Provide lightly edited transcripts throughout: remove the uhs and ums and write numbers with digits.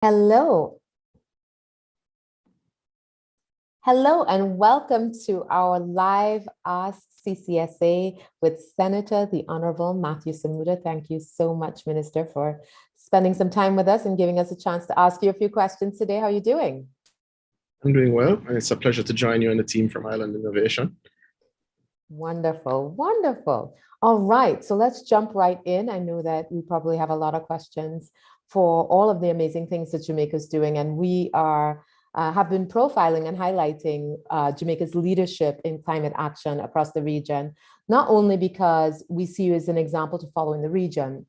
Hello. Hello, and welcome to our live Ask CCSA with Senator, the Honourable Matthew Samuda. Thank you so much, Minister, for spending some time with us and giving us a chance to ask you a few questions today. How are you doing? I'm doing well, and it's a pleasure to join you and the team from Island Innovation. Wonderful, wonderful. All right, so let's jump right in. I know that we probably have a lot of questions for all of the amazing things that Jamaica is doing, and we have been profiling and highlighting Jamaica's leadership in climate action across the region, not only because we see you as an example to follow in the region,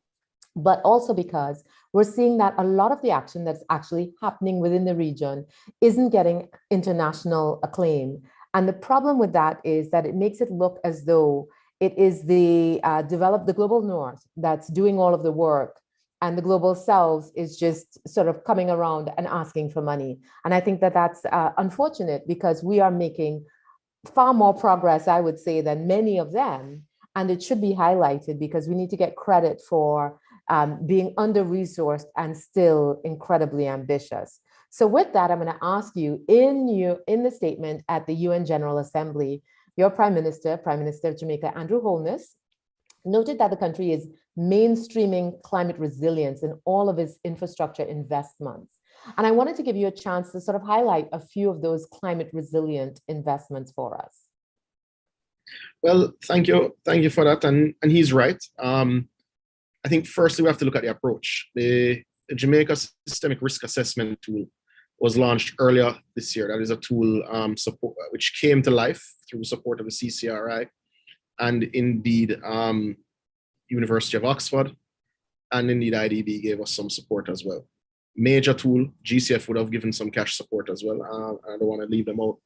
but also because we're seeing that a lot of the action that's actually happening within the region isn't getting international acclaim. And the problem with that is that it makes it look as though it is the global north that's doing all of the work, and the global south is just sort of coming around and asking for money. And I think that that's unfortunate, because we are making far more progress, I would say, than many of them. And it should be highlighted, because we need to get credit for being under-resourced and still incredibly ambitious. So with that, I'm going to ask you, in the statement at the UN General Assembly, your Prime Minister of Jamaica, Andrew Holness, noted that the country is mainstreaming climate resilience in all of its infrastructure investments. And I wanted to give you a chance to sort of highlight a few of those climate resilient investments for us. Well, thank you for that, and he's right. I think firstly we have to look at the approach. The Jamaica Systemic Risk Assessment tool was launched earlier this year. That is a tool which came to life through support of the CCRI and indeed University of Oxford, and indeed IDB gave us some support as well. Major tool, GCF would have given some cash support as well. I don't want to leave them out.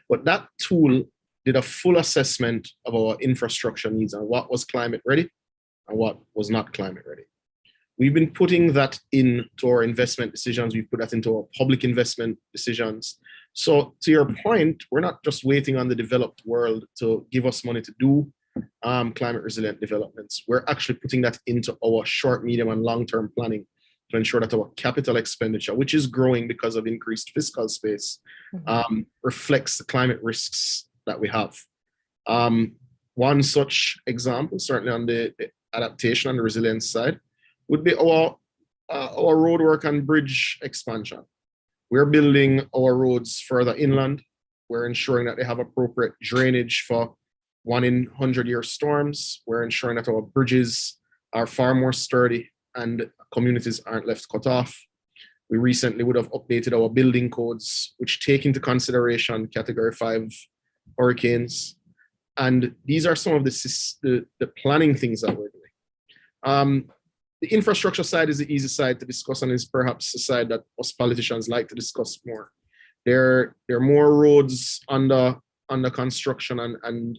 But that tool did a full assessment of our infrastructure needs and what was climate ready and what was not climate ready. We've been putting that into our investment decisions. We've put that into our public investment decisions. So to your point, we're not just waiting on the developed world to give us money to do climate resilient developments. We're actually putting that into our short, medium, and long-term planning to ensure that our capital expenditure, which is growing because of increased fiscal space, reflects the climate risks that we have. One such example, certainly on the adaptation and the resilience side, would be our roadwork and bridge expansion. We're building our roads further inland. We're ensuring that they have appropriate drainage for 1 in 100-year storms. We're ensuring that our bridges are far more sturdy and communities aren't left cut off. We recently would have updated our building codes, which take into consideration Category 5 hurricanes. And these are some of the planning things that we're doing. The infrastructure side is the easy side to discuss, and is perhaps the side that us politicians like to discuss more. There are more roads under construction and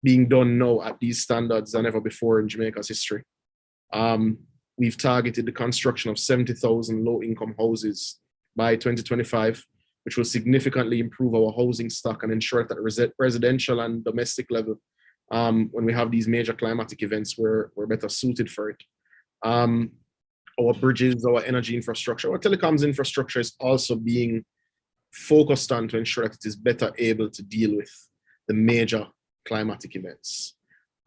being done now at these standards than ever before in Jamaica's history. We've targeted the construction of 70,000 low-income houses by 2025, which will significantly improve our housing stock and ensure that at residential and domestic level, when we have these major climatic events, we're better suited for it. Our bridges, our energy infrastructure, our telecoms infrastructure is also being focused on to ensure that it is better able to deal with the major climatic events.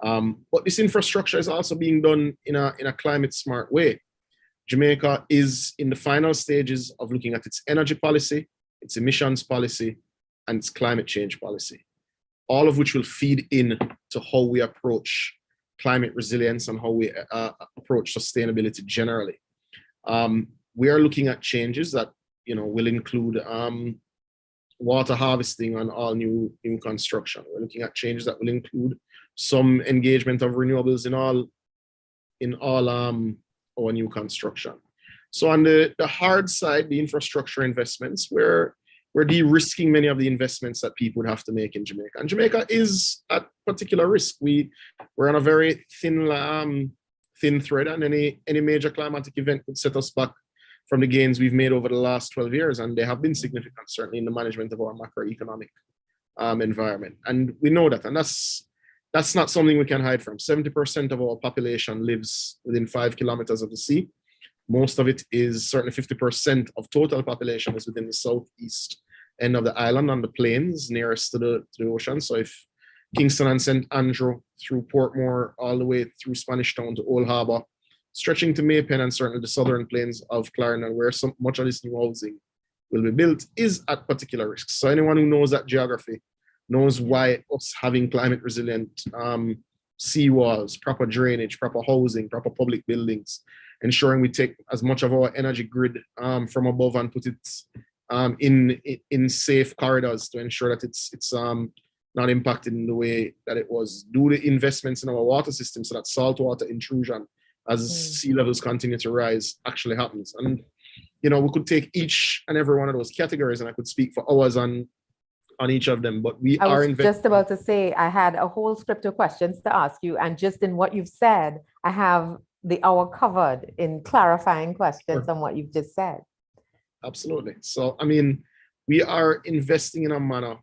But this infrastructure is also being done in a climate smart way. Jamaica is in the final stages of looking at its energy policy, its emissions policy, and its climate change policy, all of which will feed in to how we approach climate resilience and how we approach sustainability generally. We are looking at changes that will include water harvesting on all new construction. We're looking at changes that will include some engagement of renewables in all our new construction. So on the hard side, the infrastructure investments, we're de-risking many of the investments that people would have to make in Jamaica. And Jamaica is at particular risk. We're on a very thin thread, and any major climatic event could set us back from the gains we've made over the last 12 years. And they have been significant, certainly in the management of our macroeconomic environment. And we know that, and that's not something we can hide from. 70% of our population lives within 5 kilometers of the sea. Most of it is certainly 50% of total population is within the southeast end of the island on the plains nearest to the ocean. So if Kingston and St. Andrew through Portmore all the way through Spanish Town to Old Harbour, stretching to Maypen and certainly the southern plains of Clarendon, where much of this new housing will be built, is at particular risk. So anyone who knows that geography knows why us having climate resilient seawalls, proper drainage, proper housing, proper public buildings, ensuring we take as much of our energy grid from above and put it in safe corridors to ensure that it's not impacted in the way that it was. Do the investments in our water system so that saltwater intrusion as sea levels continue to rise actually happens. And we could take each and every one of those categories, and I could speak for hours on each of them, but I was just about to say, I had a whole script of questions to ask you, and just in what you've said, I have the hour covered in clarifying questions on what you've just said. Absolutely. So, we are investing in a manner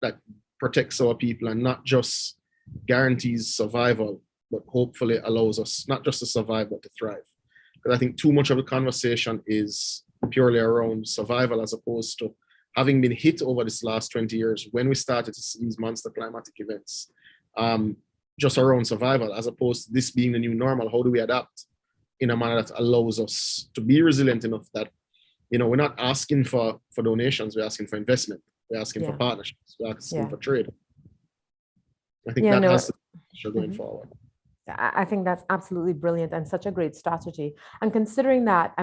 that protects our people and not just guarantees survival, but hopefully allows us not just to survive, but to thrive. Because I think too much of the conversation is purely around survival as opposed to having been hit over this last 20 years when we started to see these monster climatic events, just around survival, as opposed to this being the new normal. How do we adapt in a manner that allows us to be resilient enough that, we're not asking for donations, we're asking for investment, we're asking for partnerships, we're asking for trade. I think has to be going forward. I think that's absolutely brilliant and such a great strategy. And considering that,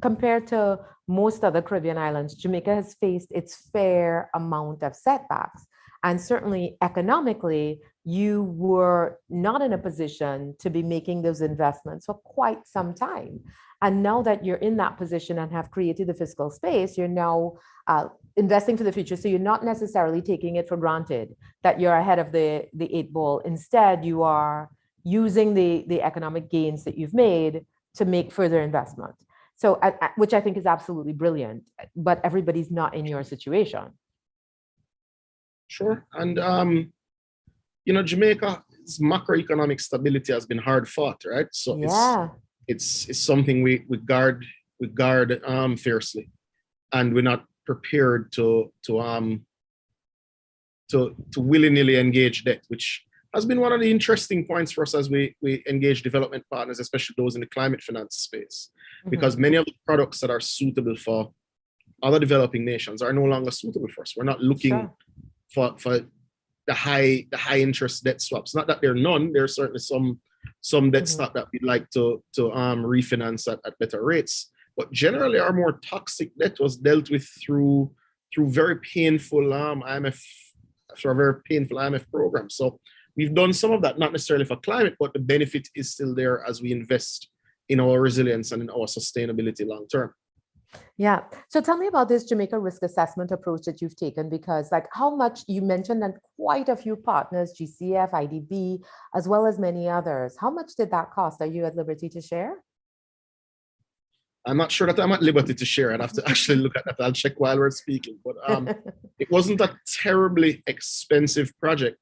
compared to most other Caribbean islands, Jamaica has faced its fair amount of setbacks. And certainly economically, you were not in a position to be making those investments for quite some time. And now that you're in that position and have created the fiscal space, you're now investing for the future. So you're not necessarily taking it for granted that you're ahead of the 8 ball. Instead, you are using the economic gains that you've made to make further investment. So, which I think is absolutely brilliant, but everybody's not in your situation. Sure. And, Jamaica's macroeconomic stability has been hard fought, right? So it's something we guard fiercely, and we're not prepared to willy-nilly engage debt, which has been one of the interesting points for us as we engage development partners, especially those in the climate finance space, because many of the products that are suitable for other developing nations are no longer suitable for us. We're not looking for the high interest debt swaps. Not that there are none. There are certainly some debt stock that we'd like to refinance at better rates. But generally, our more toxic debt was dealt with through very painful IMF program. So we've done some of that, not necessarily for climate, but the benefit is still there as we invest in our resilience and in our sustainability long term. Yeah. So tell me about this Jamaica risk assessment approach that you've taken, because how much you mentioned that quite a few partners, GCF, IDB, as well as many others. How much did that cost? Are you at liberty to share? I'm not sure that I'm at liberty to share. I'd have to actually look at that. I'll check while we're speaking. But it wasn't a terribly expensive project,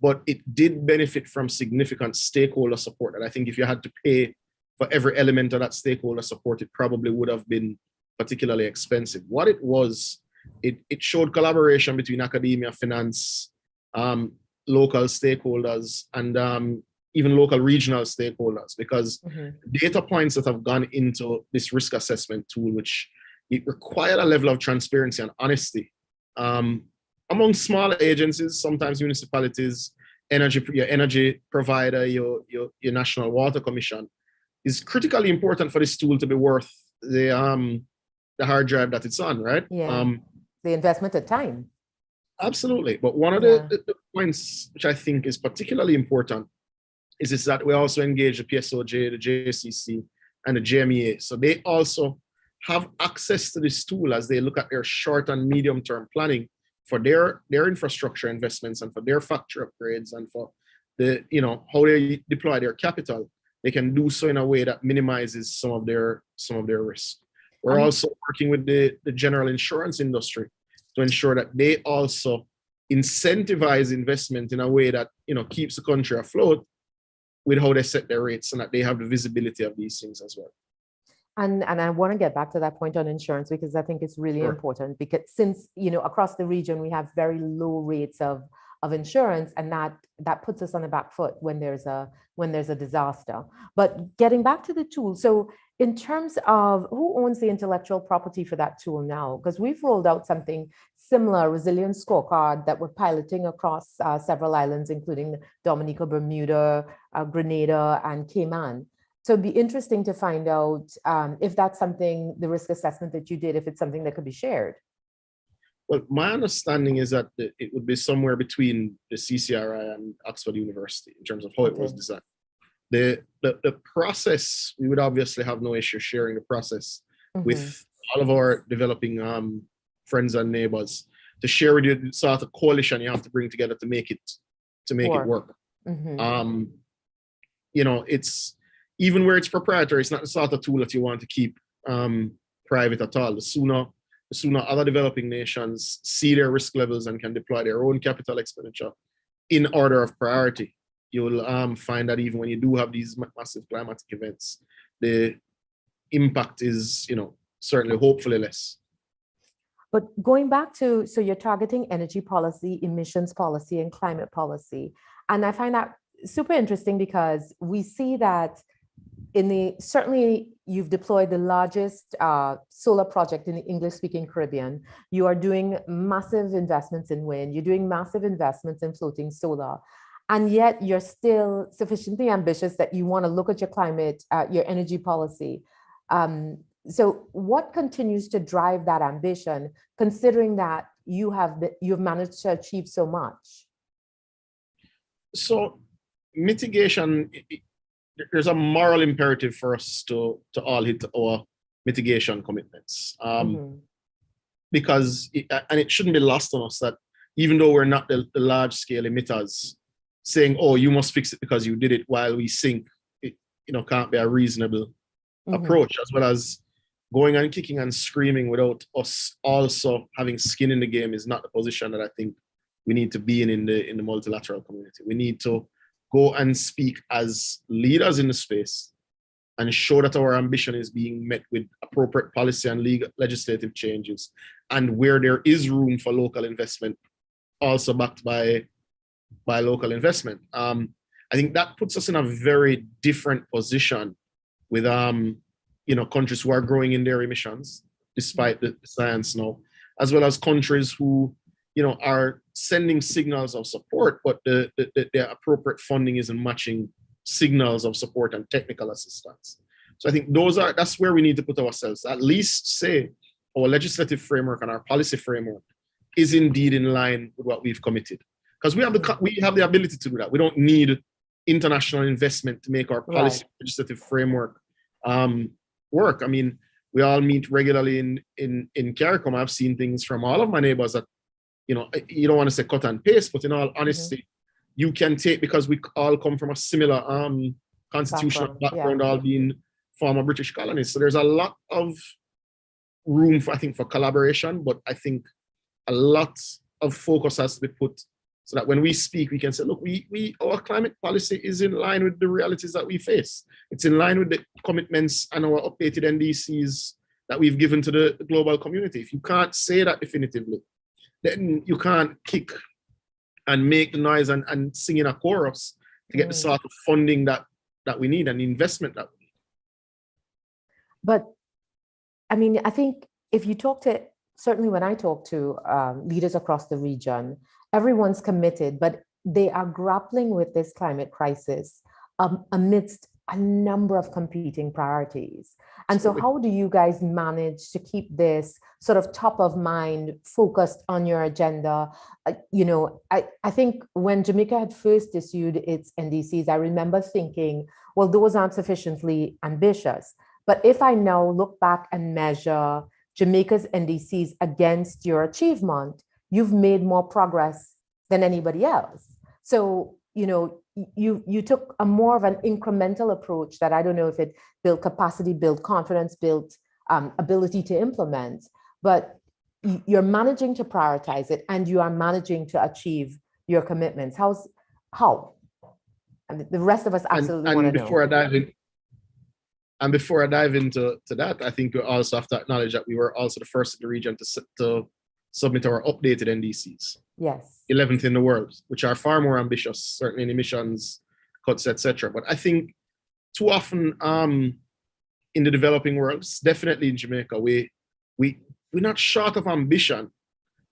but it did benefit from significant stakeholder support. And I think if you had to pay for every element of that stakeholder support, it probably would have been particularly expensive. What it was, it showed collaboration between academia, finance, local stakeholders, and even local regional stakeholders, because data points that have gone into this risk assessment tool, which it required a level of transparency and honesty among smaller agencies, sometimes municipalities, your energy provider, your National Water Commission, is critically important for this tool to be worth the hard drive that it's on, right? Yeah. The investment of time. Absolutely. But one of the points which I think is particularly important is that we also engage the PSOJ, the JCC, and the JMEA. So they also have access to this tool as they look at their short and medium term planning for their infrastructure investments and for their factory upgrades and for how they deploy their capital. They can do so in a way that minimizes some of their risk. We're also working with the general insurance industry to ensure that they also incentivize investment in a way that keeps the country afloat with how they set their rates, and that they have the visibility of these things as well. And I want to get back to that point on insurance because I think it's really Sure. important because since, across the region, we have very low rates of insurance, and that puts us on the back foot when there's a disaster. But getting back to the tool, so in terms of who owns the intellectual property for that tool now, because we've rolled out something similar, resilience scorecard, that we're piloting across several islands, including Dominica, Bermuda, Grenada, and Cayman. So it'd be interesting to find out if that's something, the risk assessment that you did, if it's something that could be shared. Well, my understanding is that it would be somewhere between the CCRI and Oxford University in terms of how it was designed. The process, we would obviously have no issue sharing the process with all of our developing friends and neighbors to share with you the sort of coalition you have to bring together to make it work. It's even where it's proprietary, it's not the sort of tool that you want to keep private at all. The sooner other developing nations see their risk levels and can deploy their own capital expenditure in order of priority, you will find that even when you do have these massive climatic events, the impact is, certainly hopefully less. But going back to, so you're targeting energy policy, emissions policy, and climate policy. And I find that super interesting because we see that certainly you've deployed the largest solar project in the English-speaking Caribbean. You are doing massive investments in wind. You're doing massive investments in floating solar. And yet you're still sufficiently ambitious that you want to look at your climate, your energy policy. So what continues to drive that ambition, considering that you've managed to achieve so much? So mitigation, there's a moral imperative for us to all hit our mitigation commitments. Because, and it shouldn't be lost on us that even though we're not the large scale emitters, saying, oh, you must fix it because you did it while we sink, it can't be a reasonable approach, as well as going and kicking and screaming without us also having skin in the game is not the position that I think we need to be in the multilateral community. We need to go and speak as leaders in the space and show that our ambition is being met with appropriate policy and legislative changes, and where there is room for local investment, also backed by local investment. I think that puts us in a very different position with countries who are growing in their emissions, despite the science now, as well as countries who are sending signals of support, but the appropriate funding isn't matching signals of support and technical assistance. So I think that's where we need to put ourselves. At least say our legislative framework and our policy framework is indeed in line with what we've committed. Because we have the ability to do that. We don't need international investment to make our policy legislative framework work. I mean, we all meet regularly in CARICOM. I've seen things from all of my neighbors that, you don't want to say cut and paste, but in all honesty, you can take, because we all come from a similar constitutional background, all being former British colonies. So there's a lot of room for collaboration, but I think a lot of focus has to be put so that when we speak, we can say, look, our climate policy is in line with the realities that we face. It's in line with the commitments and our updated NDCs that we've given to the global community. If you can't say that definitively, then you can't kick and make the noise and sing in a chorus to get the sort of funding that we need and the investment that we need. But I mean, I think if you certainly when I talk to leaders across the region, everyone's committed, but they are grappling with this climate crisis amidst a number of competing priorities. And so how do you guys manage to keep this sort of top of mind, focused on your agenda? I think when Jamaica had first issued its NDCs, I remember thinking, well, those aren't sufficiently ambitious. But if I now look back and measure Jamaica's NDCs against your achievement, you've made more progress than anybody else. So, you took a more of an incremental approach that I don't know if it built capacity, built confidence, built ability to implement, but you're managing to prioritize it and you are managing to achieve your commitments. How? And the rest of us absolutely want to know. And before I dive into that, I think we also have to acknowledge that we were also the first in the region to submit our updated NDCs. Yes. 11th in the world, which are far more ambitious, certainly in emissions cuts, etc. But I think too often in the developing world, definitely in Jamaica, we're not short of ambition,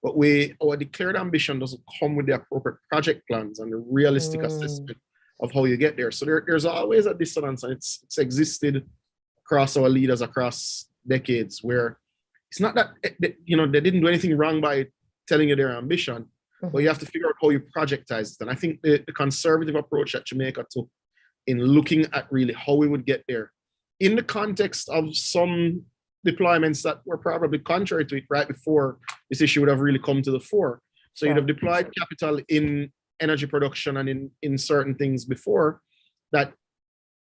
but our declared ambition doesn't come with the appropriate project plans and the realistic assessment of how you get there. So there's always a dissonance, and it's existed across our leaders across decades, where it's not that they didn't do anything wrong by telling you their ambition, but you have to figure out how you projectize it. And I think the conservative approach that Jamaica took in looking at really how we would get there, in the context of some deployments that were probably contrary to it right before this issue would have really come to the fore. So you'd have deployed capital in energy production and in certain things before that,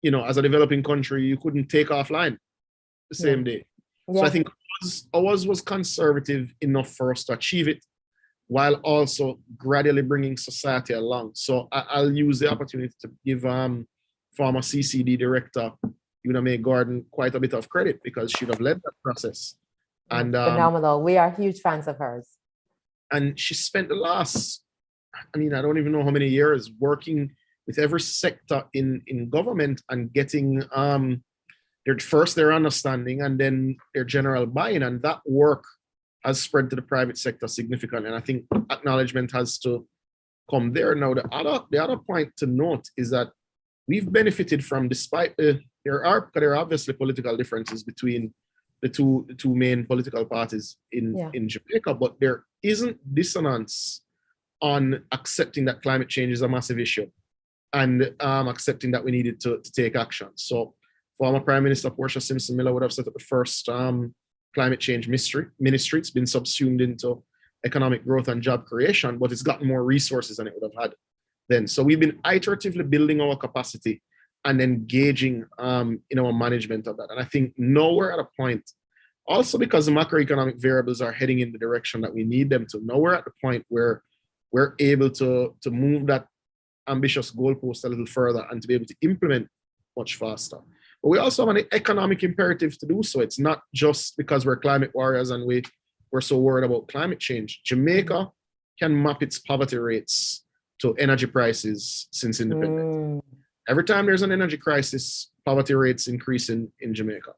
as a developing country, you couldn't take offline the same day. Yeah. So I think ours was conservative enough for us to achieve it, while also gradually bringing society along. So I'll use the opportunity to give former CCD director, May Gordon, quite a bit of credit, because she'd have led that process. And phenomenal. We are huge fans of hers. And she spent the last, I don't even know how many years working with every sector in government and getting their understanding and then their general buy-in. And that work has spread to the private sector significantly. And I think acknowledgement has to come there. Now, the other point to note is that we've benefited from, despite there are obviously political differences between the two main political parties in Jamaica, but there isn't dissonance on accepting that climate change is a massive issue and accepting that we needed to take action. So former Prime Minister Portia Simpson Miller would have set up the first climate change ministry. It's been subsumed into economic growth and job creation, but it's gotten more resources than it would have had then. So we've been iteratively building our capacity and engaging in our management of that. And I think now we're at a point, also because the macroeconomic variables are heading in the direction that we need them to. Now we're at the point where we're able to move that ambitious goalpost a little further and to be able to implement much faster. But we also have an economic imperative to do so. It's not just because we're climate warriors and we're so worried about climate change. Jamaica can map its poverty rates to energy prices since independence. Every time there's an energy crisis, poverty rates increase in Jamaica.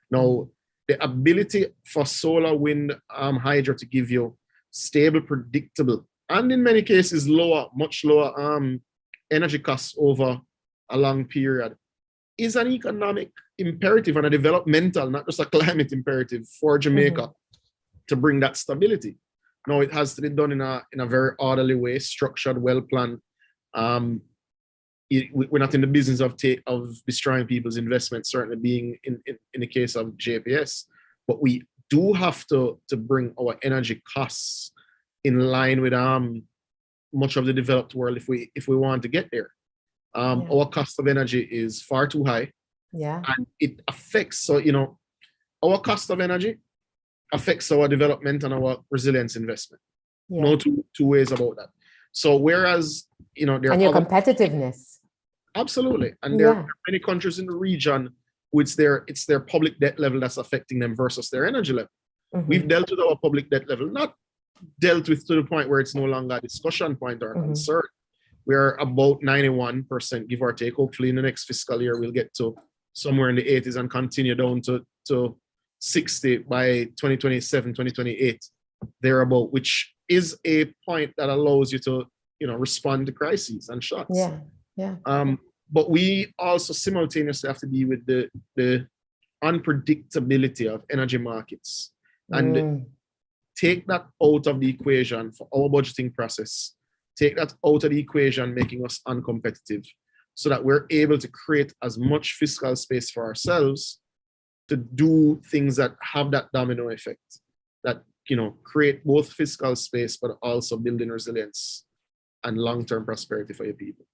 Now, the ability for solar, wind, hydro to give you stable, predictable, and in many cases much lower energy costs over a long period is an economic imperative and a developmental, not just a climate imperative for Jamaica to bring that stability. Now, it has to be done in a very orderly way, structured, well-planned. We're not in the business of destroying people's investments, certainly being in the case of JPS, but we do have to bring our energy costs in line with much of the developed world if we want to get there. Our cost of energy is far too high. Yeah. And it affects, our cost of energy affects our development and our resilience investment. Yeah. No two ways about that. So whereas, there and your competitiveness. Absolutely. And there are many countries in the region who it's their public debt level that's affecting them versus their energy level. We've dealt with our public debt level, not dealt with to the point where it's no longer a discussion point or a concern. We're about 91%, give or take. Hopefully in the next fiscal year, we'll get to somewhere in the 80s and continue down to 60 by 2027, 2028, thereabout, which is a point that allows you to, respond to crises and shocks. Yeah. But we also simultaneously have to deal with the unpredictability of energy markets and take that out of the equation for our budgeting process. Take that out of the equation, making us uncompetitive, so that we're able to create as much fiscal space for ourselves to do things that have that domino effect, that create both fiscal space, but also building resilience and long-term prosperity for your people.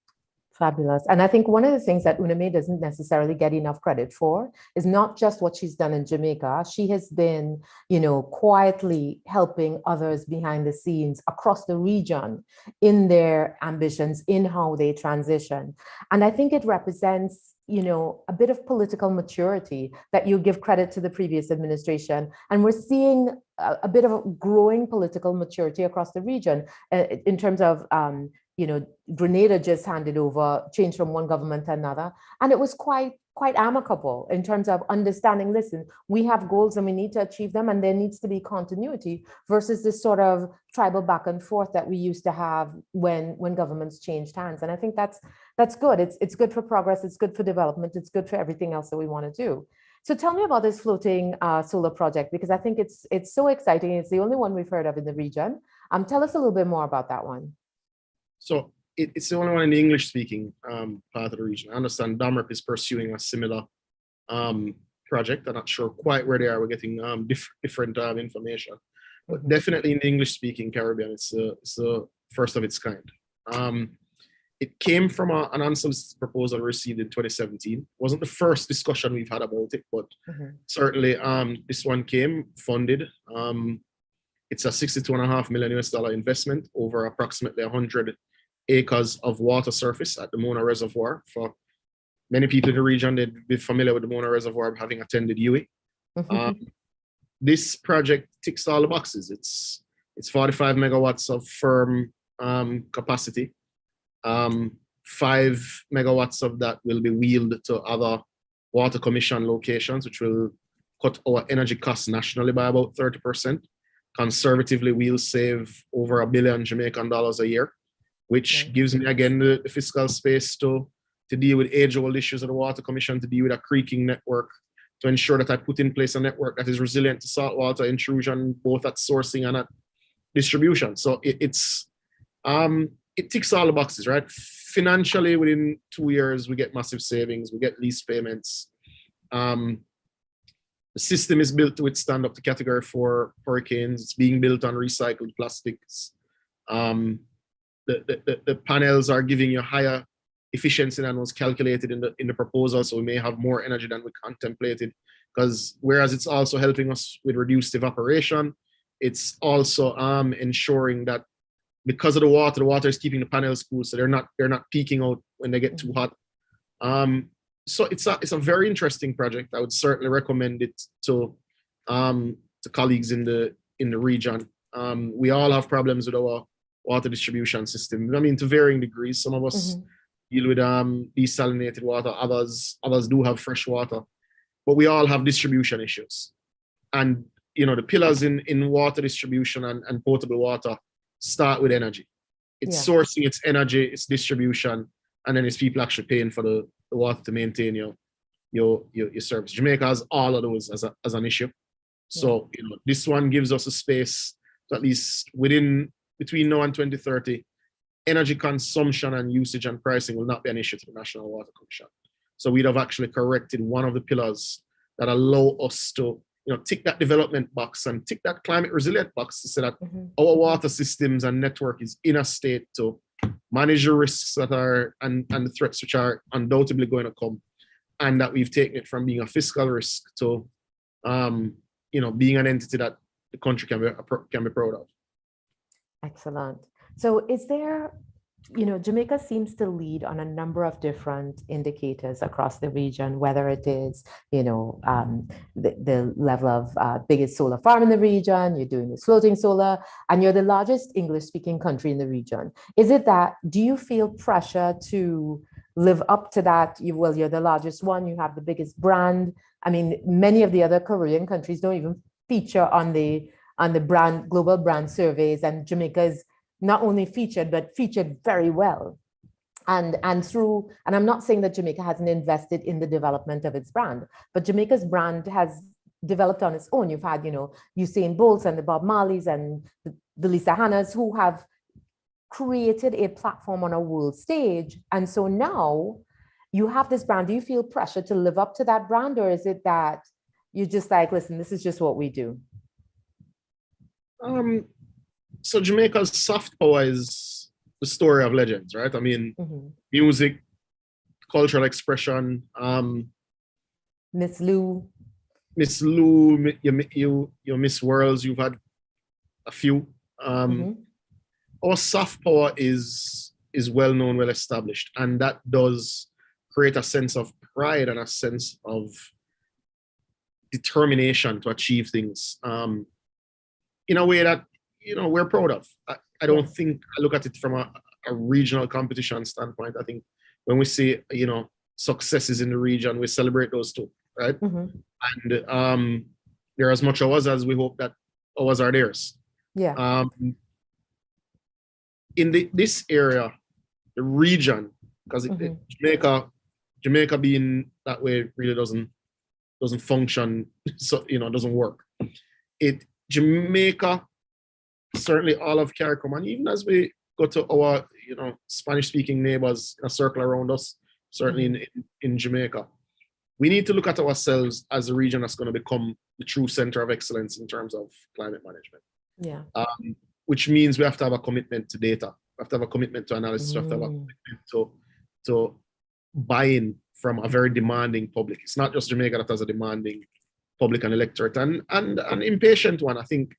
Fabulous. And I think one of the things that Uname doesn't necessarily get enough credit for is not just what she's done in Jamaica. She has been, quietly helping others behind the scenes across the region in their ambitions, in how they transition. And I think it represents a bit of political maturity that you give credit to the previous administration. And we're seeing a bit of a growing political maturity across the region in terms of, Grenada just handed over, changed from one government to another. And it was quite amicable in terms of understanding, listen, we have goals and we need to achieve them, and there needs to be continuity versus this sort of tribal back and forth that we used to have when governments changed hands. And I think that's good. It's good for progress, it's good for development, it's good for everything else that we want to do. So tell me about this floating solar project, because I think it's so exciting. It's the only one we've heard of in the region. Tell us a little bit more about that one. So it's the only one in the English-speaking part of the region. I understand Damrep is pursuing a similar project. I'm not sure quite where they are. We're getting different information, but definitely in the English-speaking Caribbean, it's the first of its kind. It came from an unsolicited proposal received in 2017. Wasn't the first discussion we've had about it, but certainly this one came funded. It's a $62.5 million US investment over approximately 100 acres of water surface at the Mona Reservoir. For many people in the region, they'd be familiar with the Mona Reservoir having attended UWI. This project ticks all the boxes. It's 45 megawatts of firm capacity. 5 megawatts of that will be wheeled to other water commission locations, which will cut our energy costs nationally by about 30%. Conservatively, we'll save over $1 billion Jamaican dollars a year, which gives me, again, the fiscal space to deal with age-old issues of the Water Commission, to deal with a creaking network, to ensure that I put in place a network that is resilient to saltwater intrusion, both at sourcing and at distribution. So it ticks all the boxes, right? Financially, within 2 years, we get massive savings, we get lease payments. The system is built to withstand up to Category 4 hurricanes. It's being built on recycled plastics. The panels are giving you higher efficiency than was calculated in the proposal, so we may have more energy than we contemplated. Because whereas it's also helping us with reduced evaporation, it's also ensuring that because of the water is keeping the panels cool, so they're not peaking out when they get too hot. So it's a very interesting project. I would certainly recommend it to colleagues in the region. We all have problems with our water distribution system. I mean, to varying degrees. Some of us deal with desalinated water. Others do have fresh water, but we all have distribution issues. And the pillars in water distribution and potable water start with energy. It's sourcing, it's energy, it's distribution, and then it's people actually paying for the water to maintain your service. Jamaica has all of those as an issue. So this one gives us a space to, at least between now and 2030, energy consumption and usage and pricing will not be an issue to the National Water Commission. So we'd have actually corrected one of the pillars that allow us to tick that development box and tick that climate resilient box to say that our water systems and network is in a state to manage the risks that are and the threats which are undoubtedly going to come, and that we've taken it from being a fiscal risk to being an entity that the country can be proud of. Excellent. So is there, Jamaica seems to lead on a number of different indicators across the region, whether it is, the level of biggest solar farm in the region, you're doing this floating solar, and you're the largest English-speaking country in the region. Is it that, do you feel pressure to live up to that? You're the largest one, you have the biggest brand. I mean, many of the other Caribbean countries don't even feature on the global brand surveys, and Jamaica is not only featured, but featured very well. And I'm not saying that Jamaica hasn't invested in the development of its brand, but Jamaica's brand has developed on its own. You've had, Usain Bolts and the Bob Marleys and the Lisa Hannas, who have created a platform on a world stage. And so now you have this brand. Do you feel pressure to live up to that brand, or is it that you're just like, listen, this is just what we do? So Jamaica's soft power is the story of legends, right? I mean, music, cultural expression. Miss Lou, your Miss Worlds, you've had a few. Our soft power is well known, well established, and that does create a sense of pride and a sense of determination to achieve things in a way that we're proud of. I don't think I look at it from a regional competition standpoint. I think when we see successes in the region, we celebrate those too, right? And they're as much ours as we hope that ours are theirs. Yeah. In this area, the region, because Jamaica being that way really doesn't function, so doesn't work. Jamaica, certainly all of CARICOM, and even as we go to our Spanish-speaking neighbors in a circle around us, certainly in Jamaica, we need to look at ourselves as a region that's going to become the true center of excellence in terms of climate management. Yeah. Which means we have to have a commitment to data. We have to have a commitment to analysis. We have to have a commitment to buy-in from a very demanding public. It's not just Jamaica that has a demanding public and electorate, and an impatient one. I think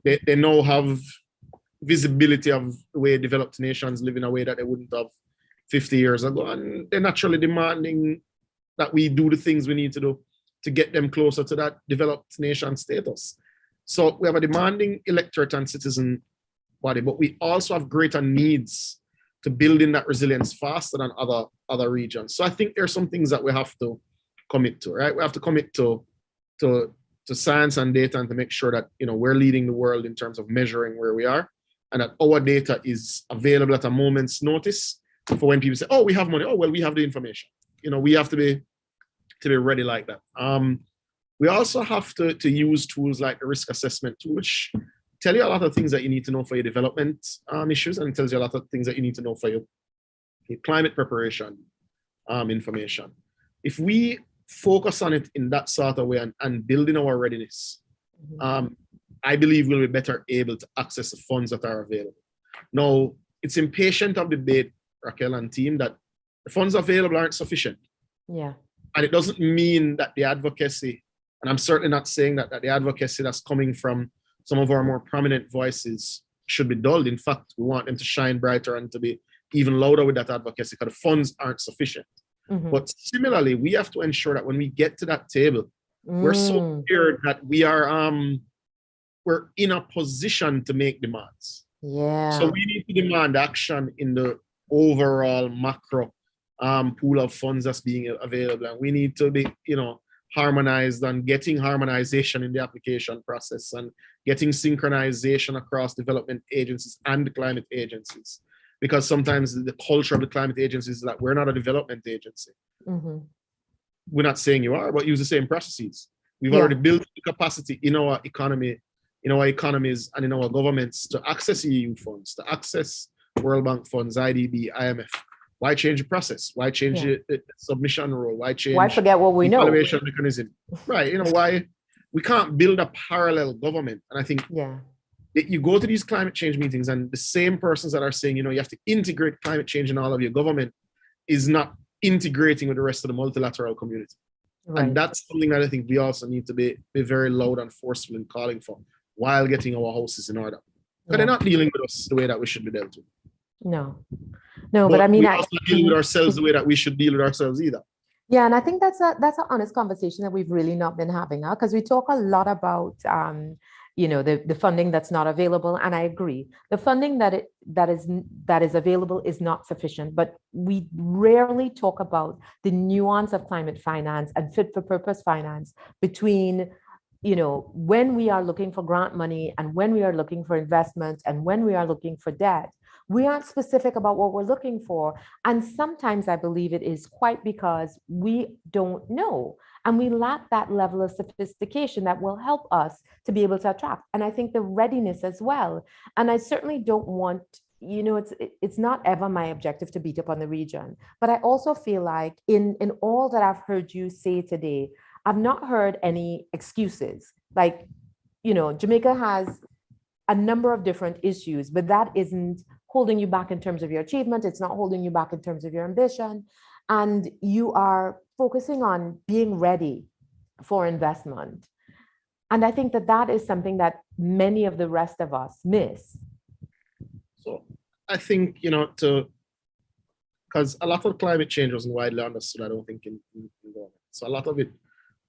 they now have visibility of the way developed nations live in a way that they wouldn't have 50 years ago, and they're naturally demanding that we do the things we need to do to get them closer to that developed nation status. So we have a demanding electorate and citizen body, but we also have greater needs to build in that resilience faster than other regions. So I think there's some things that we have to commit to, right? We have to commit to science and data, and to make sure that we're leading the world in terms of measuring where we are, and that our data is available at a moment's notice for when people say, "Oh, we have money. Oh, well, we have the information." We have to be ready like that. We also have to use tools like the risk assessment tool, which tell you a lot of things that you need to know for your development issues, and it tells you a lot of things that you need to know for your climate preparation information. If we focus on it in that sort of way and building our readiness, I believe we'll be better able to access the funds that are available. Now, it's impatient of debate, Raquel and team, that the funds available aren't sufficient. Yeah. And it doesn't mean that the advocacy, and I'm certainly not saying that the advocacy that's coming from some of our more prominent voices should be dulled. In fact, we want them to shine brighter and to be even louder with that advocacy, because the funds aren't sufficient. But similarly, we have to ensure that when we get to that table, we're so clear that we're in a position to make demands. Yeah. So we need to demand action in the overall macro pool of funds that's being available, and we need to be harmonized and getting harmonization in the application process, and getting synchronization across development agencies and climate agencies, because sometimes the culture of the climate agencies is that we're not a development agency. We're not saying you are, but use the same processes. We've already built the capacity in our economy, in our economies, and in our governments to access EU funds, to access World Bank funds, IDB, IMF. Why change the process? Why change the submission rule? Why forget what we know? Evaluation mechanism. Right. Why we can't build a parallel government. And I think you go to these climate change meetings, and the same persons that are saying, you have to integrate climate change in all of your government, is not integrating with the rest of the multilateral community. Right. And that's something that I think we also need to be very loud and forceful in calling for, while getting our houses in order. Because they're not dealing with us the way that we should be dealt with. No, but I mean, we also deal with ourselves the way that we should deal with ourselves either. Yeah, and I think that's an honest conversation that we've really not been having, because we talk a lot about the funding that's not available, and I agree. The funding that is available is not sufficient, but we rarely talk about the nuance of climate finance and fit for purpose finance between when we are looking for grant money and when we are looking for investment and when we are looking for debt. We aren't specific about what we're looking for. And sometimes I believe it is quite because we don't know, and we lack that level of sophistication that will help us to be able to attract. And I think the readiness as well. And I certainly don't want, it's not ever my objective to beat up on the region, but I also feel like in all that I've heard you say today, I've not heard any excuses. Like, Jamaica has a number of different issues, but that isn't holding you back in terms of your achievement. It's not holding you back in terms of your ambition. And you are focusing on being ready for investment. And I think that is something that many of the rest of us miss. So I think, to because a lot of climate change wasn't widely understood, I don't think, in government. So a lot of it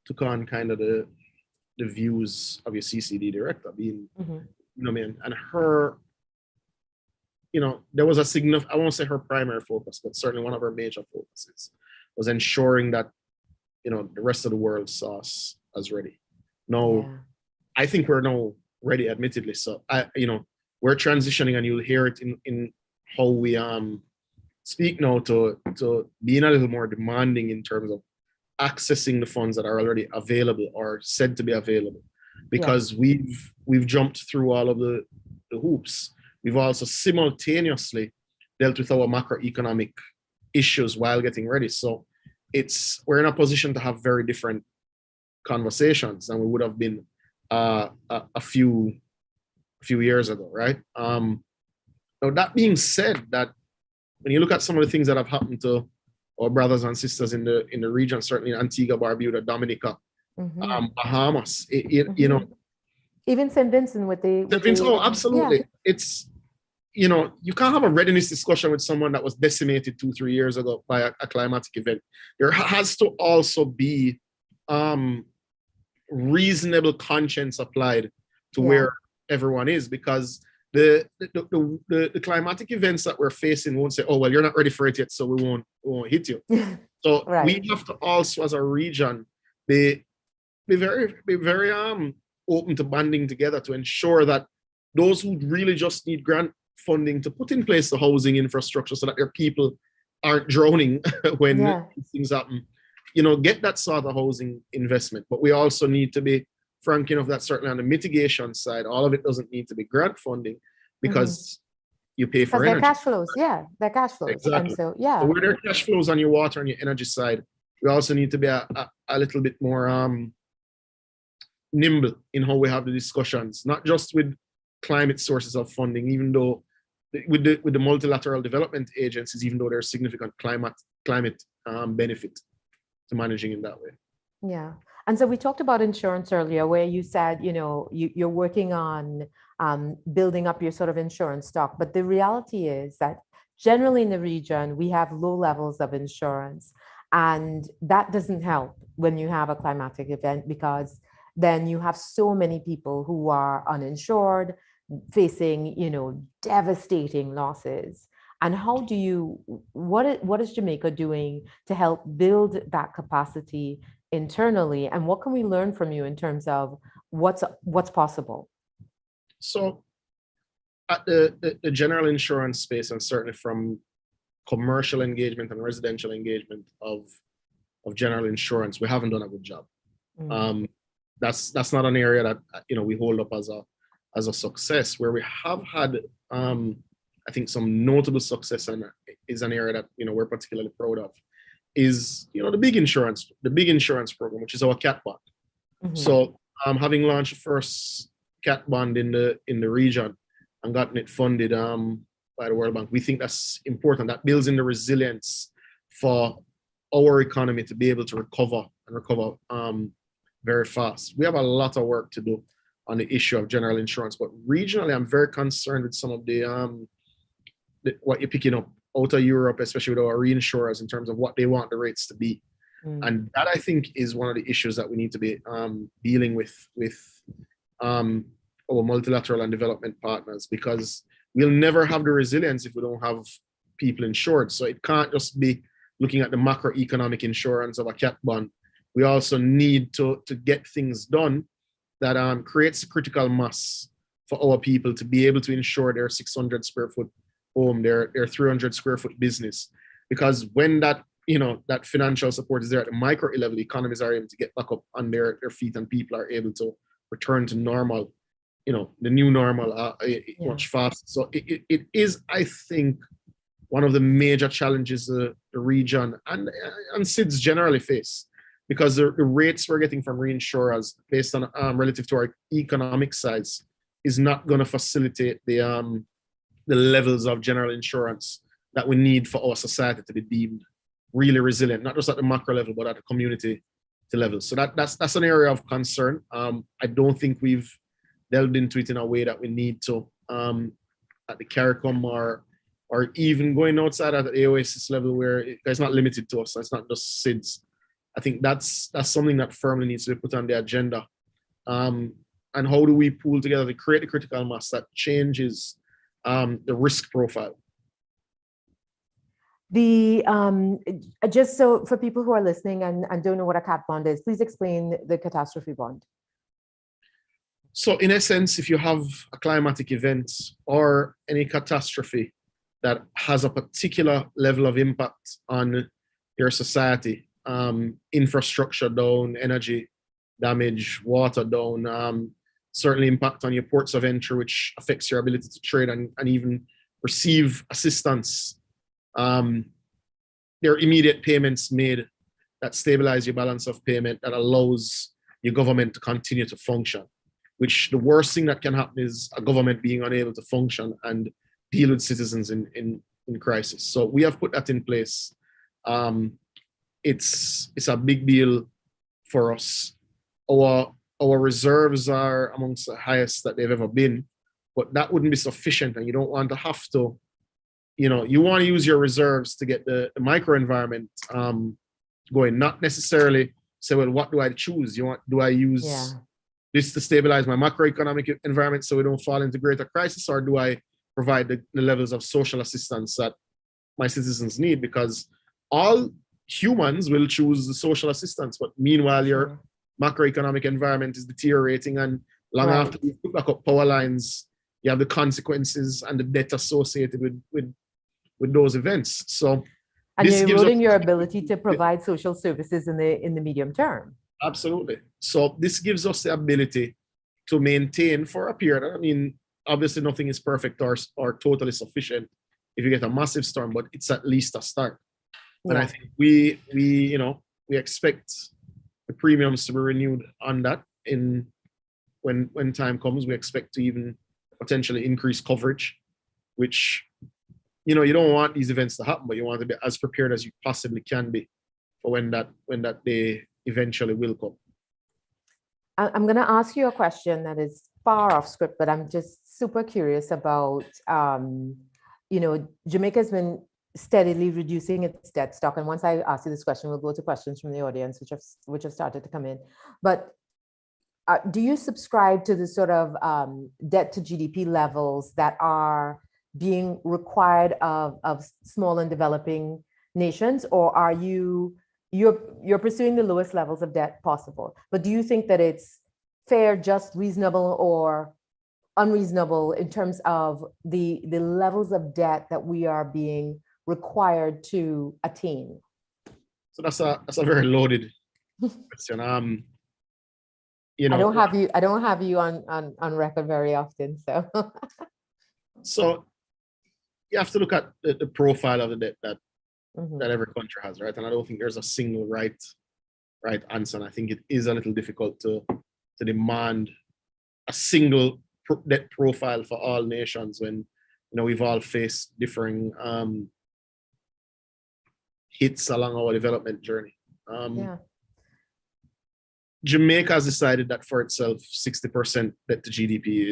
took on kind of the views of your CCD director being, you know, what I mean, and her, you know, there was a significant, I won't say her primary focus, but certainly one of her major focuses was ensuring that, you know, the rest of the world saw us as ready. Now, I think we're now ready, admittedly. So you know, we're transitioning, and you'll hear it in how we speak now to being a little more demanding in terms of accessing the funds that are already available or said to be available, because we've jumped through all of the hoops. We've also simultaneously dealt with our macroeconomic issues while getting ready. So we're in a position to have very different conversations than we would have been a few years ago, right? Now that being said, that when you look at some of the things that have happened to our brothers and sisters in the region, certainly Antigua, Barbuda, Dominica, Bahamas, you know, even St. Vincent with oh, absolutely. It's, you know, you can't have a readiness discussion with someone that was decimated 2-3 years ago by a climatic event. There has to also be reasonable conscience applied to where everyone is, because the climatic events that we're facing won't say, oh, well, you're not ready for it yet, so we won't hit you. So we have to also, as a region, be very open to banding together to ensure that those who really just need grant funding to put in place the housing infrastructure so that their people aren't drowning when things happen, you know, get that sort of housing investment. But we also need to be frank enough that certainly on the mitigation side, all of it doesn't need to be grant funding, because you pay for energy. They're cash flows, they're cash flows. Exactly. And so, so where there are cash flows on your water and your energy side, we also need to be a little bit more nimble in how we have the discussions, not just with climate sources of funding, even though with the multilateral development agencies, even though there's significant climate benefit to managing in that way. Yeah. And so we talked about insurance earlier, where you said, you know, you're working on building up your sort of insurance stock. But the reality is that generally in the region, we have low levels of insurance. And that doesn't help when you have a climatic event, because then you have so many people who are uninsured, facing, you know, devastating losses. And how do you, what is Jamaica doing to help build that capacity internally? And what can we learn from you in terms of what's possible? So at the general insurance space, and certainly from commercial engagement and residential engagement of general insurance, we haven't done a good job. That's not an area that, you know, we hold up as a success. Where we have had I think some notable success, and is an area that, you know, we're particularly proud of, is, you know, the big insurance program, which is our cat bond. So having launched the first cat bond in the region and gotten it funded by the World Bank, we think that's important. That builds in the resilience for our economy to be able to recover very fast. We have a lot of work to do on the issue of general insurance, but regionally, I'm very concerned with some of the what you're picking up out of Europe, especially with our reinsurers, in terms of what they want the rates to be. And that, I think, is one of the issues that we need to be dealing with our multilateral and development partners, because we'll never have the resilience if we don't have people insured. So it can't just be looking at the macroeconomic insurance of a cat bond. We also need to get things done that creates critical mass for our people to be able to insure their 600 square foot home, their 300 square foot business. Because when that, you know, that financial support is there at the micro level, economies are able to get back up on their feet, and people are able to return to normal, you know, the new normal much faster. So it is, I think, one of the major challenges the region and SIDS generally face, because the rates we're getting from reinsurers based on relative to our economic size is not going to facilitate the levels of general insurance that we need for our society to be deemed really resilient, not just at the macro level, but at the community level. So that's an area of concern. I don't think we've delved into it in a way that we need to at the CARICOM or or even going outside at the AOSIS level where it's not limited to us. It's not just SIDS. I think that's something that firmly needs to be put on the agenda. And how do we pool together to create the critical mass that changes the risk profile? Just so for people who are listening and don't know what a cat bond is, please explain the catastrophe bond. So in essence, if you have a climatic event or any catastrophe that has a particular level of impact on your society, infrastructure down, energy damage, water down, certainly impact on your ports of entry, which affects your ability to trade and even receive assistance. There are immediate payments made that stabilize your balance of payment that allows your government to continue to function, which the worst thing that can happen is a government being unable to function and deal with citizens in crisis. So we have put that in place. It's a big deal for us. Our reserves are amongst the highest that they've ever been, but that wouldn't be sufficient, and you don't want to have to, you want to use your reserves to get the microenvironment going, not necessarily say, well, what do I choose? Do I use this to stabilize my macroeconomic environment so we don't fall into greater crisis, or do I provide the levels of social assistance that my citizens need? Because all humans will choose the social assistance, but meanwhile, your macroeconomic environment is deteriorating, and long after you put back up power lines, you have the consequences and the debt associated with those events. So, and you're eroding your ability to provide social services in the medium term. Absolutely. So this gives us the ability to maintain for a period. I mean, obviously nothing is perfect or totally sufficient if you get a massive storm, but it's at least a start. And I think we expect the premiums to be renewed on that when time comes. We expect to even potentially increase coverage, which, you don't want these events to happen, but you want to be as prepared as you possibly can be for when that day eventually will come. I'm going to ask you a question that is far off script, but I'm just super curious about, Jamaica's been steadily reducing its debt stock. And once I ask you this question, we'll go to questions from the audience, which have started to come in. But do you subscribe to the sort of debt to GDP levels that are being required of small and developing nations, or are you're pursuing the lowest levels of debt possible? But do you think that it's fair, just, reasonable, or unreasonable in terms of the levels of debt that we are being required to attain? So that's a very loaded question. I don't have you on record very often, so. So you have to look at the profile of the debt that every country has, right? And I don't think there's a single right answer. And I think it is a little difficult to demand a single debt profile for all nations when we've all faced differing hits along our development journey. Jamaica has decided that for itself, 60% debt to GDP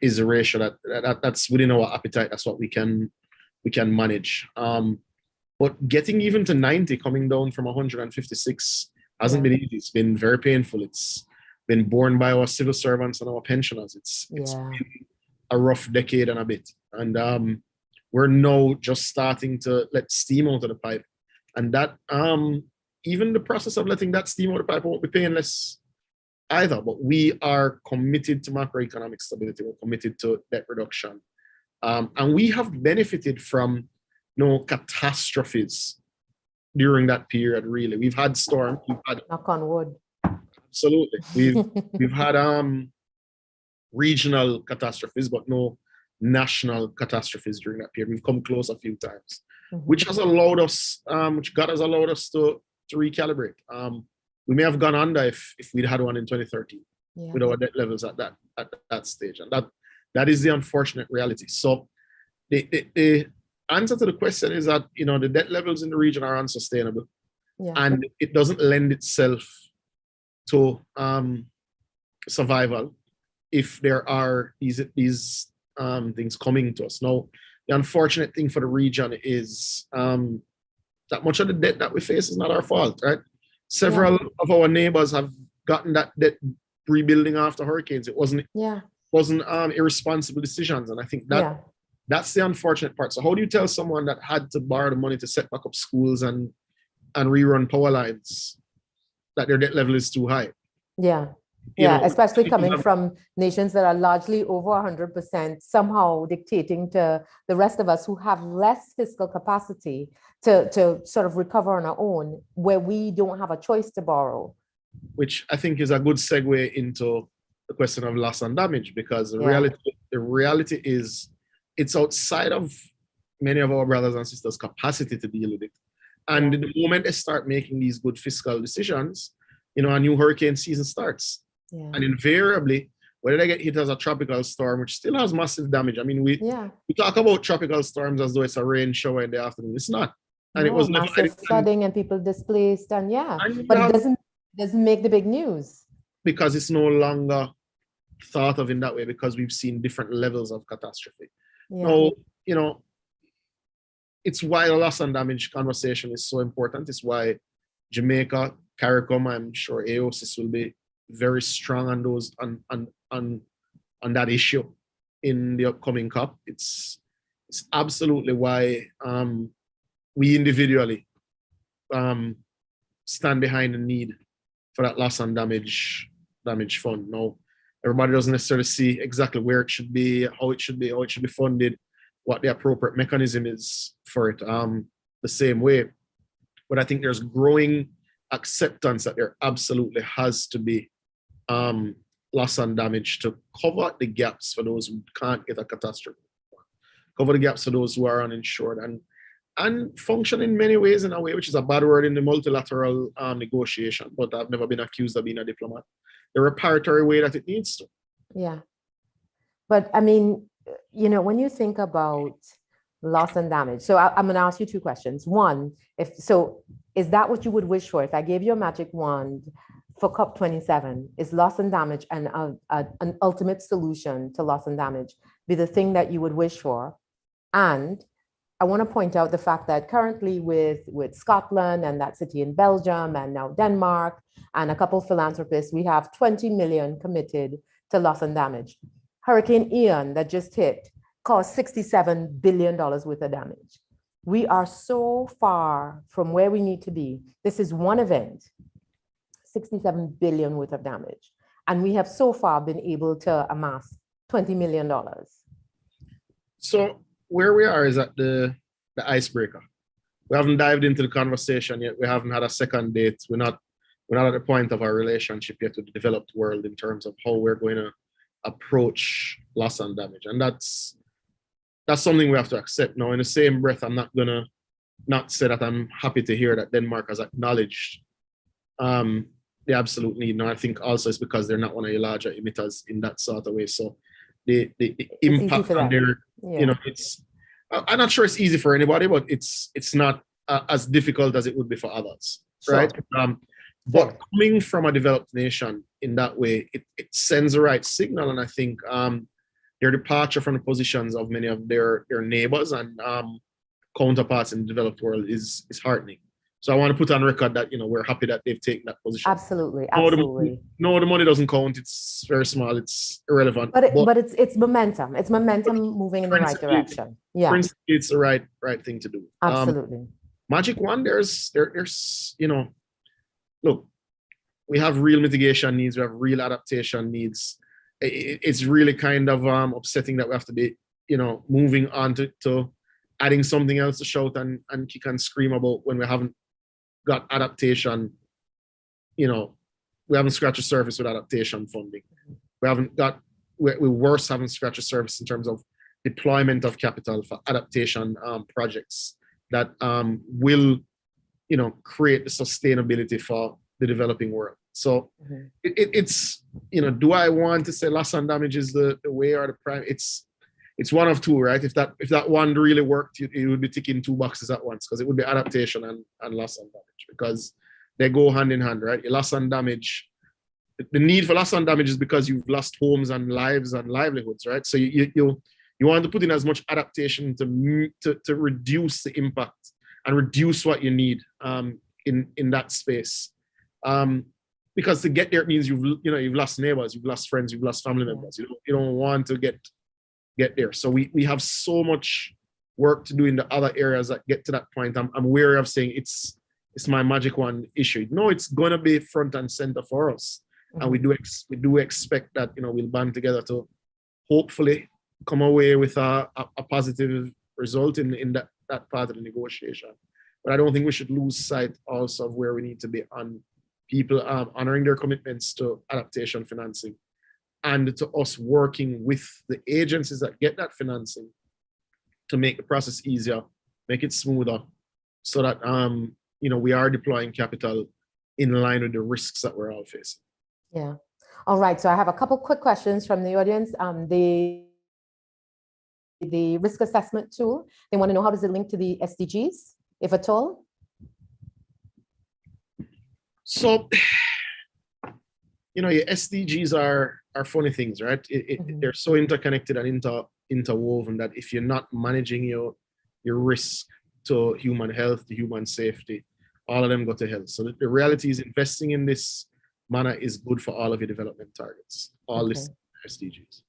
is a ratio that's within our appetite. That's what we can manage. But getting even to 90, coming down from 156, hasn't been easy. It's been very painful. It's been borne by our civil servants and our pensioners. It's been a rough decade and a bit. And we're now just starting to let steam out of the pipe. And that even the process of letting that steam out of the pipe won't be painless either. But we are committed to macroeconomic stability. We're committed to debt reduction. And we have benefited from catastrophes during that period, really. We've had storms. Knock on wood. Absolutely. We've had regional catastrophes, but no national catastrophes during that period. We've come close a few times, which has allowed us, which God has allowed us to recalibrate. We may have gone under if we'd had one in 2013 with our debt levels at that stage. And that is the unfortunate reality. So the answer to the question is that, the debt levels in the region are unsustainable, and it doesn't lend itself to survival if there are these things coming to us. Now, the unfortunate thing for the region is that much of the debt that we face is not our fault, right? Several of our neighbors have gotten that debt rebuilding after hurricanes. It wasn't irresponsible decisions, and I think that's the unfortunate part. So how do you tell someone that had to borrow the money to set back up schools and rerun power lines that their debt level is too high? Especially coming from nations that are largely over 100%, somehow dictating to the rest of us who have less fiscal capacity to sort of recover on our own, where we don't have a choice to borrow. Which I think is a good segue into the question of loss and damage, because the reality is it's outside of many of our brothers and sisters' capacity to deal with it. And the moment they start making these good fiscal decisions, a new hurricane season starts. And invariably, whether they get hit as a tropical storm, which still has massive damage. I mean, we talk about tropical storms as though it's a rain shower in the afternoon. It's not. And it was massive flooding and people displaced, but it doesn't make the big news. Because it's no longer thought of in that way, because we've seen different levels of catastrophe. Now, it's why the loss and damage conversation is so important. It's why Jamaica, CARICOM, I'm sure AOSIS will be very strong on those on that issue in the upcoming COP. It's absolutely why we individually stand behind the need for that loss and damage fund. Now, everybody doesn't necessarily see exactly where it should be, how it should be funded, what the appropriate mechanism is for it, the same way. But I think there's growing acceptance that there absolutely has to be loss and damage to cover the gaps for those who can't get a catastrophe, cover the gaps for those who are uninsured, and function in many ways in a way which is a bad word in the multilateral negotiation, but I've never been accused of being a diplomat, the reparatory way that it needs to. Yeah. But I mean, when you think about loss and damage, so I'm going to ask you two questions. One, is that what you would wish for? If I gave you a magic wand for COP27, is loss and damage and an ultimate solution to loss and damage be the thing that you would wish for? And I want to point out the fact that currently with Scotland and that city in Belgium and now Denmark and a couple of philanthropists, we have 20 million committed to loss and damage. Hurricane Ian that just hit caused $67 billion worth of damage. We are so far from where we need to be. This is one event, 67 billion worth of damage. And we have so far been able to amass $20 million. So where we are is at the icebreaker. We haven't dived into the conversation yet. We haven't had a second date. We're not at the point of our relationship yet with the developed world in terms of how we're going to approach loss and damage. And that's something we have to accept. Now, in the same breath, I'm not gonna not say that I'm happy to hear that Denmark has acknowledged the absolute need. Now, I think also it's because they're not one of the larger emitters in that sort of way. So the impact on their, I'm not sure it's easy for anybody, but it's not as difficult as it would be for others, right? But coming from a developed nation in that way, it sends the right signal. And I think their departure from the positions of many of their neighbors and counterparts in the developed world is heartening. So I want to put on record that, we're happy that they've taken that position. Absolutely. No, the money doesn't count. It's very small. It's irrelevant. But it's momentum. It's momentum moving in the right direction. Yeah. Principally, it's the right thing to do. Absolutely. Magic Wand, there's look, we have real mitigation needs. We have real adaptation needs. It's really kind of upsetting that we have to be, moving on to adding something else to shout and kick and scream about when we haven't got adaptation. We haven't scratched the surface with adaptation funding. We're worse haven't scratched the surface in terms of deployment of capital for adaptation projects that will, create the sustainability for the developing world. So it's, do I want to say loss and damage is the way or the prime? It's one of two, right? If that one really worked, it would be ticking two boxes at once, because it would be adaptation and loss and damage, because they go hand in hand, right? Loss and damage, the need for loss and damage is because you've lost homes and lives and livelihoods, right? So you You want to put in as much adaptation to reduce the impact and reduce what you need in that space. Because to get there means you've lost neighbors, you've lost friends, you've lost family members. You don't want to get there. So we have so much work to do in the other areas that get to that point. I'm wary of saying it's my magic wand issue. No, it's gonna be front and center for us. And we do expect that we'll band together to hopefully come away with a positive result in that part of the negotiation. But I don't think we should lose sight also of where we need to be on people honoring their commitments to adaptation financing and to us working with the agencies that get that financing to make the process easier, make it smoother, so that we are deploying capital in line with the risks that we're all facing. Yeah. All right. So I have a couple quick questions from the audience. The risk assessment tool, they want to know, how does it link to the SDGs, if at all? So, your SDGs are funny things, right? They're so interconnected and interwoven that if you're not managing your risk to human health, to human safety, all of them go to hell. So the reality is, investing in this manner is good for all of your development targets, all this SDGs.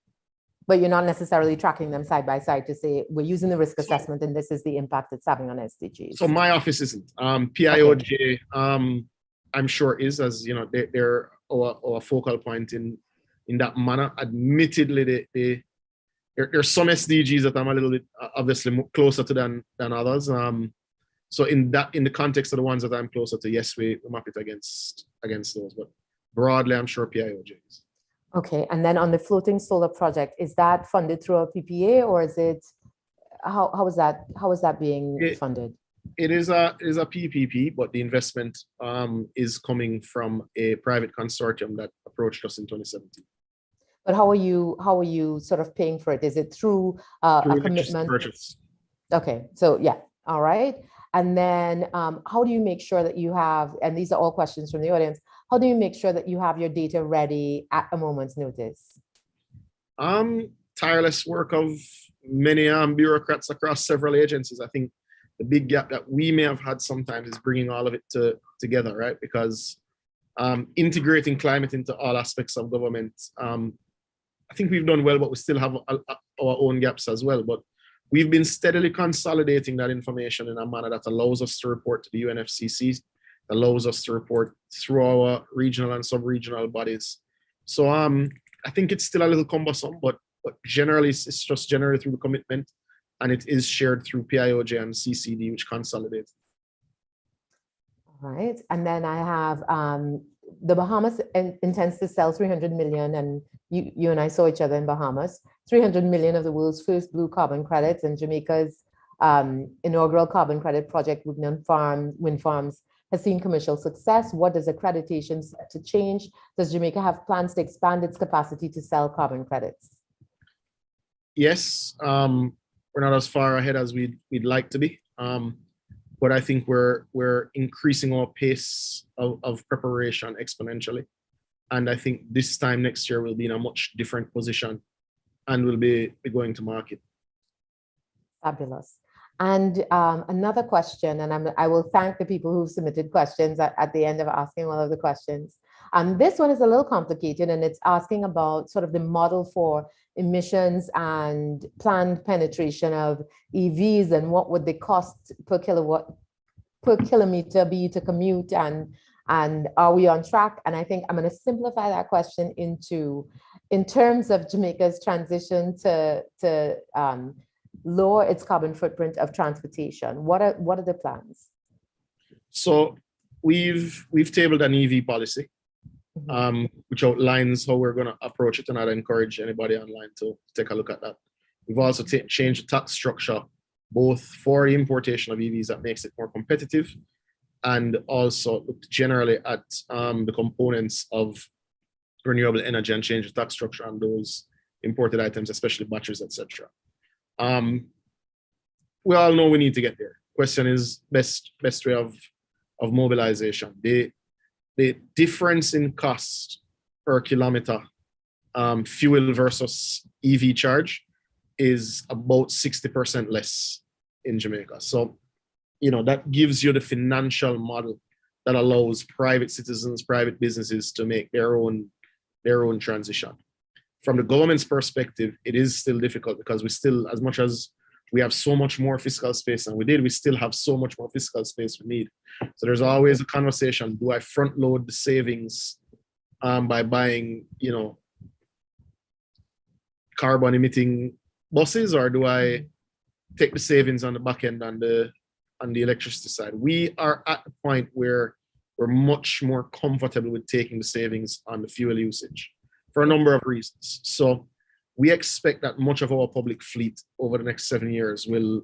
But you're not necessarily tracking them side by side to say, we're using the risk assessment and this is the impact it's having on SDGs. So my office isn't. PIOJ, I'm sure is, as they're our focal point in that manner. Admittedly, there's some SDGs that I'm a little bit obviously closer to than others. So in the context of the ones that I'm closer to, yes, we map it against those. But broadly, I'm sure PIOJ is. Okay, and then on the floating solar project, is that funded through a PPA, or is it how is that being funded? It is a PPP, but the investment is coming from a private consortium that approached us in 2017. But how are you sort of paying for it? Is it through a commitment purchase? Okay, so yeah, all right. And then how do you make sure that you have, and these are all questions from the audience, how do you make sure that you have your data ready at a moment's notice? Tireless work of many bureaucrats across several agencies. I think the big gap that we may have had sometimes is bringing all of it together, right? Because integrating climate into all aspects of government, I think we've done well, but we still have our own gaps as well. But we've been steadily consolidating that information in a manner that allows us to report to the UNFCCC, allows us to report through our regional and sub-regional bodies. So I think it's still a little cumbersome, but generally it's just generally through the commitment, and it is shared through PIOJ and CCD, which consolidate. All right, and then I have the Bahamas intends to sell 300 million, and you and I saw each other in Bahamas, 300 million of the world's first blue carbon credits, and Jamaica's inaugural carbon credit project with wind farms has seen commercial success. What does accreditation set to change? Does Jamaica have plans to expand its capacity to sell carbon credits? Yes, we're not as far ahead as we'd like to be, but I think we're increasing our pace of preparation exponentially. And I think this time next year we'll be in a much different position and we'll be going to market. Fabulous. And another question, and I will thank the people who've submitted questions at the end of asking all of the questions. This one is a little complicated, and it's asking about sort of the model for emissions and planned penetration of EVs, and what would the cost per kilometer be to commute, and are we on track? And I think I'm going to simplify that question into, in terms of Jamaica's transition to lower its carbon footprint of transportation. What are the plans? So we've tabled an EV policy, which outlines how we're going to approach it, and I'd encourage anybody online to take a look at that. We've also changed the tax structure, both for the importation of EVs that makes it more competitive, and also looked generally at the components of renewable energy and change the tax structure on those imported items, especially batteries, etc. We all know we need to get there. Question is best way of mobilization. The difference in cost per kilometer, fuel versus EV charge, is about 60% less in Jamaica. So, that gives you the financial model that allows private citizens, private businesses to make their own transition. From the government's perspective, it is still difficult because we still, as much as we have so much more fiscal space and we still have so much more fiscal space we need. So there's always a conversation, do I front load the savings by buying, carbon emitting buses, or do I take the savings on the back end on the electricity side? We are at the point where we're much more comfortable with taking the savings on the fuel usage for a number of reasons. So we expect that much of our public fleet over the next 7 years will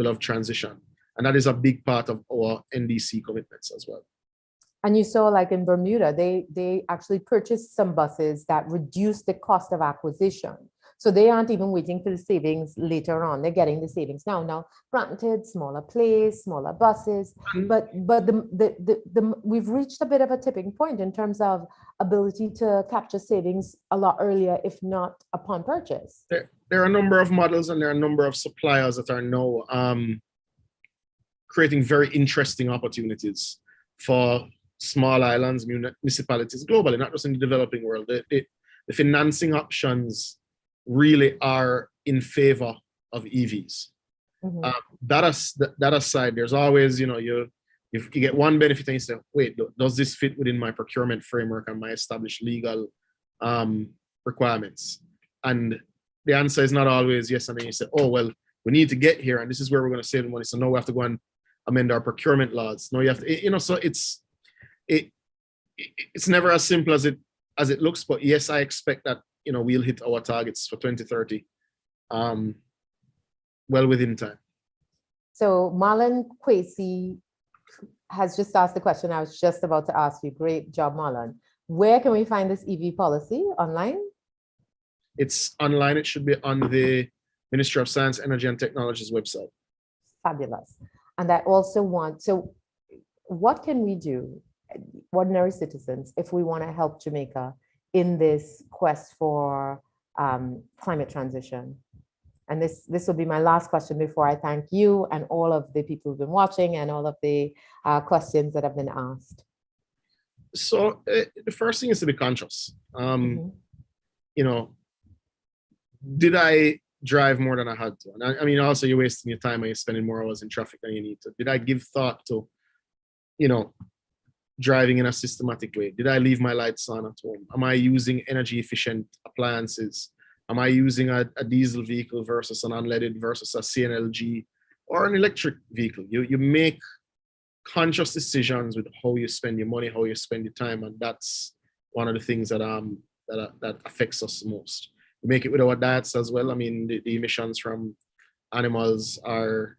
have transition. And that is a big part of our NDC commitments as well. And you saw, like in Bermuda, they actually purchased some buses that reduced the cost of acquisition. So they aren't even waiting for the savings later on. They're getting the savings now. Now, granted, smaller plays, smaller buses, but we've reached a bit of a tipping point in terms of ability to capture savings a lot earlier, if not upon purchase. There are a number of models and there are a number of suppliers that are now creating very interesting opportunities for small islands, municipalities globally, not just in the developing world. The financing options really are in favor of EVs. That aside, there's always, you get one benefit and you say, wait, does this fit within my procurement framework and my established legal requirements? And the answer is not always yes. And then you say, oh, well, we need to get here and this is where we're going to save the money. So now we have to go and amend our procurement laws. Now you have to, so it's never as simple as it looks. But yes, I expect that we'll hit our targets for 2030 well within time. So Marlon Kwesi has just asked the question I was just about to ask you. Great job, Marlon. Where can we find this EV policy? Online? It's online. It should be on the Ministry of Science, Energy and Technology's website. Fabulous. And I also so what can we do, ordinary citizens, if we want to help Jamaica in this quest for climate transition? And this will be my last question before I thank you and all of the people who've been watching and all of the questions that have been asked. So the first thing is to be conscious. Did I drive more than I had to? And I mean, also you're wasting your time and you're spending more hours in traffic than you need to. Did I give thought to, driving in a systematic way? Did I leave my lights on at home? Am I using energy efficient appliances? Am I using a diesel vehicle versus an unleaded versus a CNLG or an electric vehicle? You make conscious decisions with how you spend your money, how you spend your time, and that's one of the things that affects us the most. We make it with our diets as well. I mean, the emissions from animals are,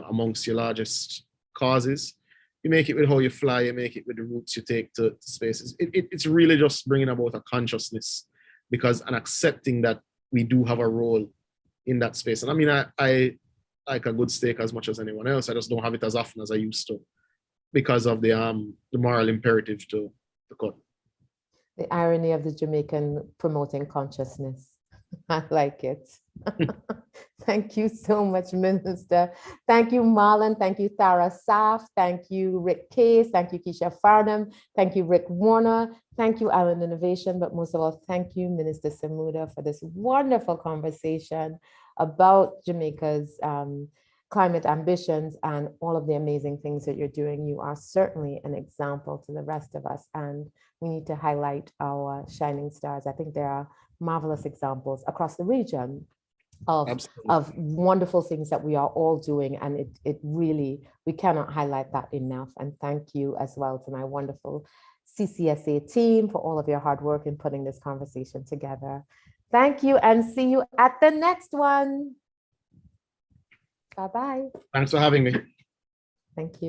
amongst your largest causes. You make it with how you fly, you make it with the routes you take to spaces. It's really just bringing about a consciousness and accepting that we do have a role in that space. And I mean, I like a good steak as much as anyone else. I just don't have it as often as I used to because of the moral imperative to cut. The irony of the Jamaican promoting consciousness. I like it. Thank you so much, Minister. Thank you, Marlon. Thank you, Tara Saf. Thank you, Rick Case. Thank you, Keisha Farnham. Thank you, Rick Warner. Thank you, Island Innovation. But most of all, thank you, Minister Samuda, for this wonderful conversation about Jamaica's climate ambitions and all of the amazing things that you're doing. You are certainly an example to the rest of us, and we need to highlight our shining stars. I think there are marvelous examples across the region of wonderful things that we are all doing, and it really, we cannot highlight that enough. And thank you as well to my wonderful CCSA team for all of your hard work in putting this conversation together. Thank you, and see you at the next one. Bye-bye. Thanks for having me. Thank you.